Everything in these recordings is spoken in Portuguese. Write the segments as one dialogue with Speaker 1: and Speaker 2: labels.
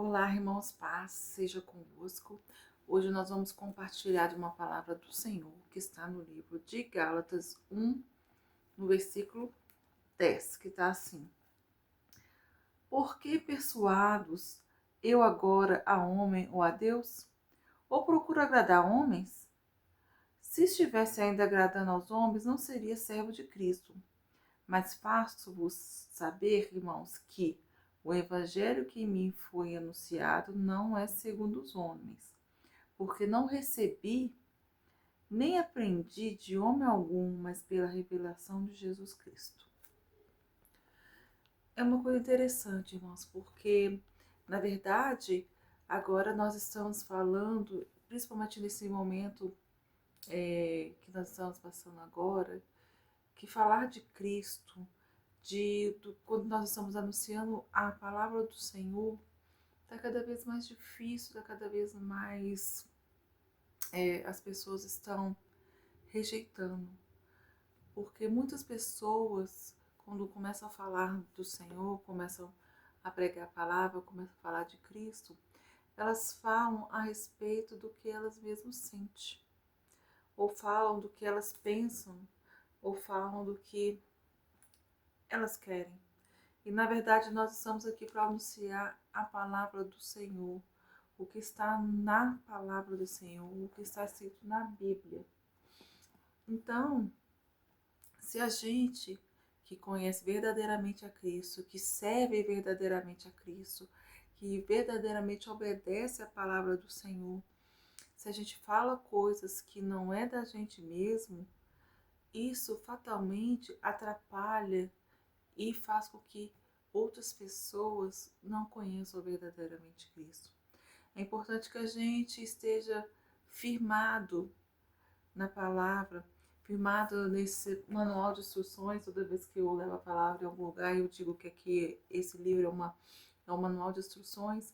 Speaker 1: Olá, irmãos, paz seja convosco. Hoje nós vamos compartilhar de uma palavra do Senhor que está no livro de Gálatas 1, no versículo 10, que está assim: Por que persuados eu agora a homem ou a Deus? Ou procuro agradar homens? Se estivesse ainda agradando aos homens, não seria servo de Cristo. Mas faço-vos saber, irmãos, que o evangelho que me foi anunciado não é segundo os homens, porque não recebi nem aprendi de homem algum, mas pela revelação de Jesus Cristo. É uma coisa interessante, irmãos, porque, na verdade, agora nós estamos falando, principalmente nesse momento que nós estamos passando agora, que falar de Cristo, quando nós estamos anunciando a palavra do Senhor, está cada vez mais difícil, está cada vez mais as pessoas estão rejeitando. Porque muitas pessoas, quando começam a falar do Senhor, começam a pregar a palavra, começam a falar de Cristo, elas falam a respeito do que elas mesmas sentem, ou falam do que elas pensam, ou falam do que elas querem. E na verdade nós estamos aqui para anunciar a palavra do Senhor, o que está na palavra do Senhor, o que está escrito na Bíblia. Então, se a gente que conhece verdadeiramente a Cristo, que serve verdadeiramente a Cristo, que verdadeiramente obedece a palavra do Senhor, se a gente fala coisas que não é da gente mesmo, isso fatalmente atrapalha e faz com que outras pessoas não conheçam verdadeiramente Cristo. É importante que a gente esteja firmado na palavra, firmado nesse manual de instruções. Toda vez que eu levo a palavra em algum lugar, eu digo que aqui esse livro é um manual de instruções,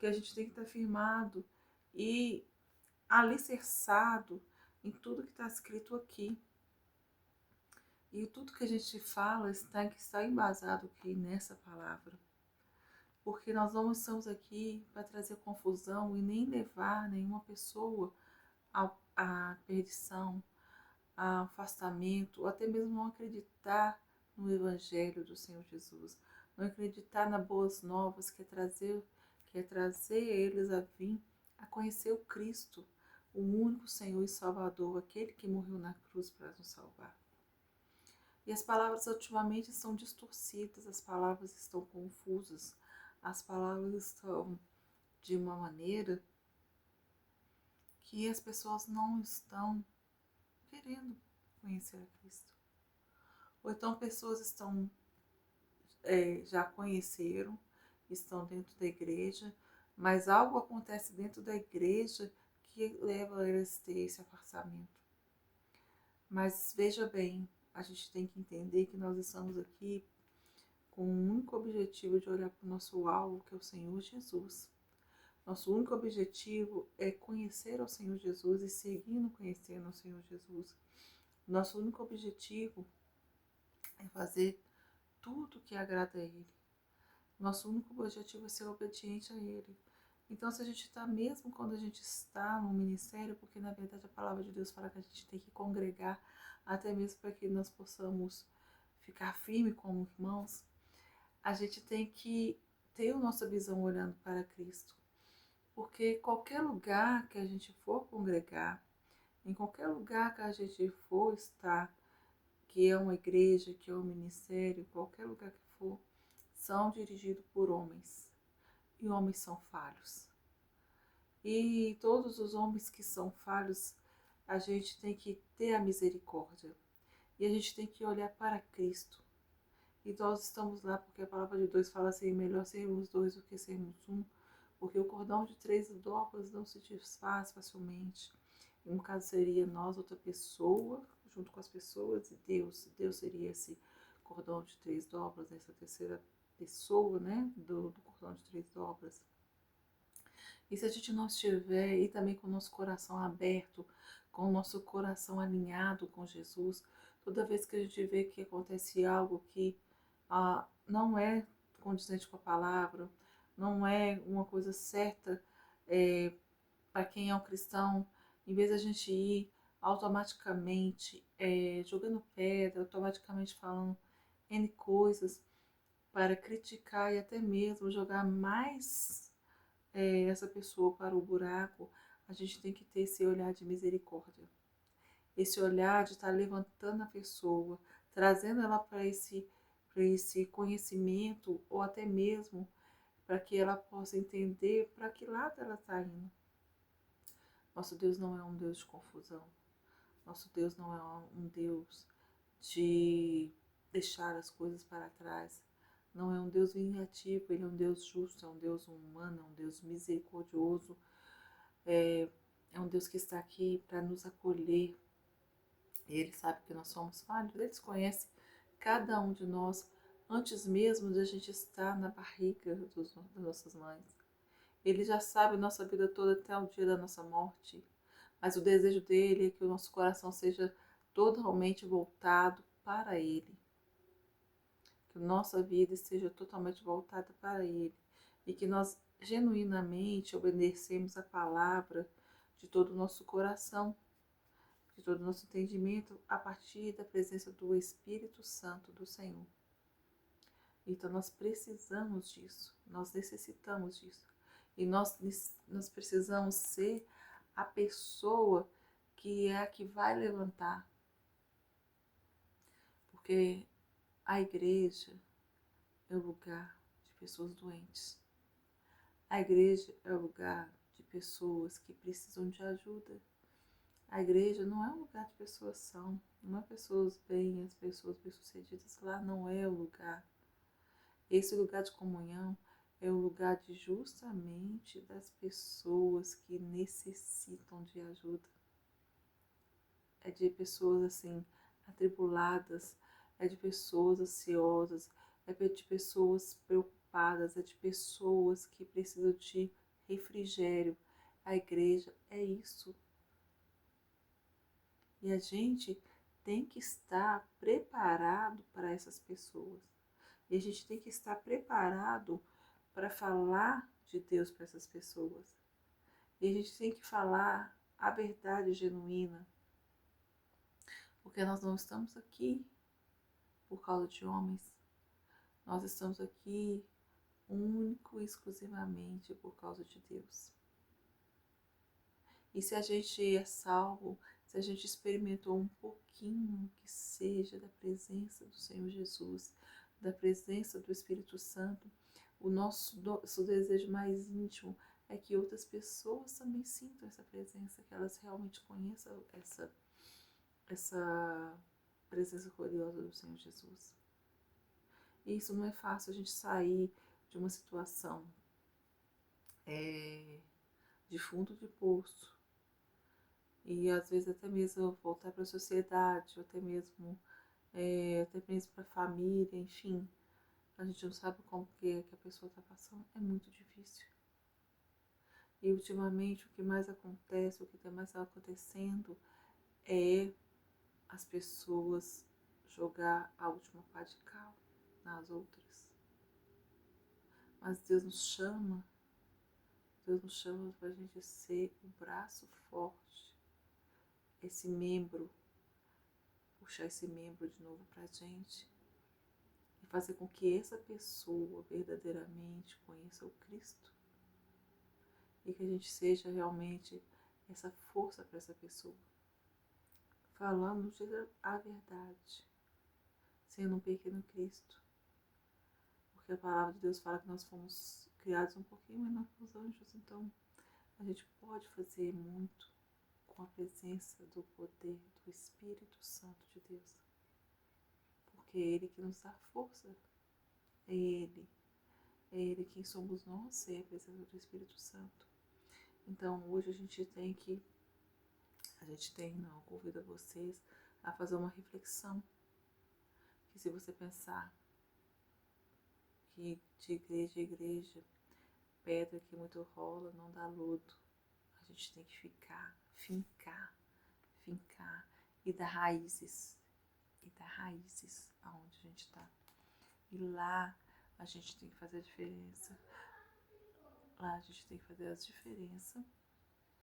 Speaker 1: que a gente tem que estar firmado e alicerçado em tudo que está escrito aqui. E tudo que a gente fala tem que estar embasado aqui nessa palavra. Porque nós não estamos aqui para trazer confusão e nem levar nenhuma pessoa à perdição, a afastamento, ou até mesmo não acreditar no Evangelho do Senhor Jesus, não acreditar nas boas novas, que é trazer eles a vir a conhecer o Cristo, o único Senhor e Salvador, aquele que morreu na cruz para nos salvar. E as palavras ultimamente estão distorcidas, as palavras estão confusas, as palavras estão de uma maneira que as pessoas não estão querendo conhecer a Cristo. Ou então pessoas já conheceram, estão dentro da igreja, mas algo acontece dentro da igreja que leva eles a ter esse afastamento. Mas veja bem, a gente tem que entender que nós estamos aqui com o único objetivo de olhar para o nosso alvo, que é o Senhor Jesus. Nosso único objetivo é conhecer ao Senhor Jesus e seguir conhecendo ao Senhor Jesus. Nosso único objetivo é fazer tudo que agrada a Ele. Nosso único objetivo é ser obediente a Ele. Então, se a gente está, mesmo quando a gente está no ministério, porque na verdade a palavra de Deus fala que a gente tem que congregar, até mesmo para que nós possamos ficar firme como irmãos, a gente tem que ter a nossa visão olhando para Cristo. Porque qualquer lugar que a gente for congregar, em qualquer lugar que a gente for estar, que é uma igreja, que é um ministério, qualquer lugar que for, são dirigidos por homens. E homens são falhos. E todos os homens que são falhos, a gente tem que ter a misericórdia. E a gente tem que olhar para Cristo. E nós estamos lá porque a palavra de Deus fala assim, melhor sermos dois do que sermos um, porque o cordão de 3 dobras não se desfaz facilmente. E no caso seria nós, outra pessoa, junto com as pessoas, e Deus. Deus seria esse cordão de 3 dobras, essa terceira pessoa, né, do cordão de 3 dobras. E se a gente não estiver, e também com o nosso coração aberto, com o nosso coração alinhado com Jesus, toda vez que a gente vê que acontece algo que não é condizente com a palavra, não é uma coisa certa para quem é um cristão, em vez da gente ir automaticamente jogando pedra, automaticamente falando N coisas para criticar e até mesmo jogar mais essa pessoa para o buraco, a gente tem que ter esse olhar de misericórdia. Esse olhar de estar levantando a pessoa, trazendo ela para esse conhecimento, ou até mesmo para que ela possa entender para que lado ela está indo. Nosso Deus não é um Deus de confusão. Nosso Deus não é um Deus de deixar as coisas para trás. Não é um Deus vingativo, ele é um Deus justo, é um Deus humano, é um Deus misericordioso. É um Deus que está aqui para nos acolher. Ele sabe que nós somos falhos, ele conhece cada um de nós antes mesmo de a gente estar na barriga das nossas mães. Ele já sabe nossa vida toda até o dia da nossa morte. Mas o desejo dele é que o nosso coração seja totalmente voltado para ele. Que nossa vida esteja totalmente voltada para ele. E que nós genuinamente obedecemos a palavra de todo o nosso coração, de todo o nosso entendimento, a partir da presença do Espírito Santo do Senhor. Então nós precisamos disso, nós necessitamos disso. E nós precisamos ser a pessoa que é a que vai levantar. Porque a igreja é o lugar de pessoas doentes. A igreja é o lugar de pessoas que precisam de ajuda. A igreja não é um lugar de pessoas sãs, não é pessoas bem, as pessoas bem-sucedidas. Lá não é o lugar. Esse lugar de comunhão é o lugar de justamente das pessoas que necessitam de ajuda. É de pessoas assim, atribuladas, é de pessoas ansiosas, é de pessoas preocupadas, é de pessoas que precisam de refrigério. A igreja é isso. E a gente tem que estar preparado para essas pessoas. E a gente tem que estar preparado para falar de Deus para essas pessoas. E a gente tem que falar a verdade genuína. Porque nós não estamos aqui por causa de homens. Nós estamos aqui único e exclusivamente por causa de Deus. E se a gente é salvo, se a gente experimentou um pouquinho que seja da presença do Senhor Jesus, da presença do Espírito Santo, o nosso desejo mais íntimo é que outras pessoas também sintam essa presença, que elas realmente conheçam essa presença gloriosa do Senhor Jesus. E isso não é fácil, a gente sair de uma situação de fundo de poço e às vezes até mesmo voltar para a sociedade, ou até mesmo para a família, enfim. A gente não sabe como que a pessoa está passando, é muito difícil. E ultimamente o que mais acontece, o que tem mais acontecendo é as pessoas jogar a última pá de cal nas outras. Mas Deus nos chama para a gente ser o braço forte, esse membro, puxar esse membro de novo para a gente e fazer com que essa pessoa verdadeiramente conheça o Cristo e que a gente seja realmente essa força para essa pessoa, falando a verdade, sendo um pequeno Cristo, porque a palavra de Deus fala que nós fomos criados um pouquinho menor que os anjos, então a gente pode fazer muito com a presença do poder do Espírito Santo de Deus, porque é Ele que nos dá força, é Ele quem somos nós, é a presença do Espírito Santo. Então hoje convido vocês a fazer uma reflexão, que se você pensar que de igreja a igreja, pedra que muito rola não dá lodo, a gente tem que fincar e dar raízes aonde a gente está. E lá a gente tem que fazer a diferença. Lá a gente tem que fazer as diferenças.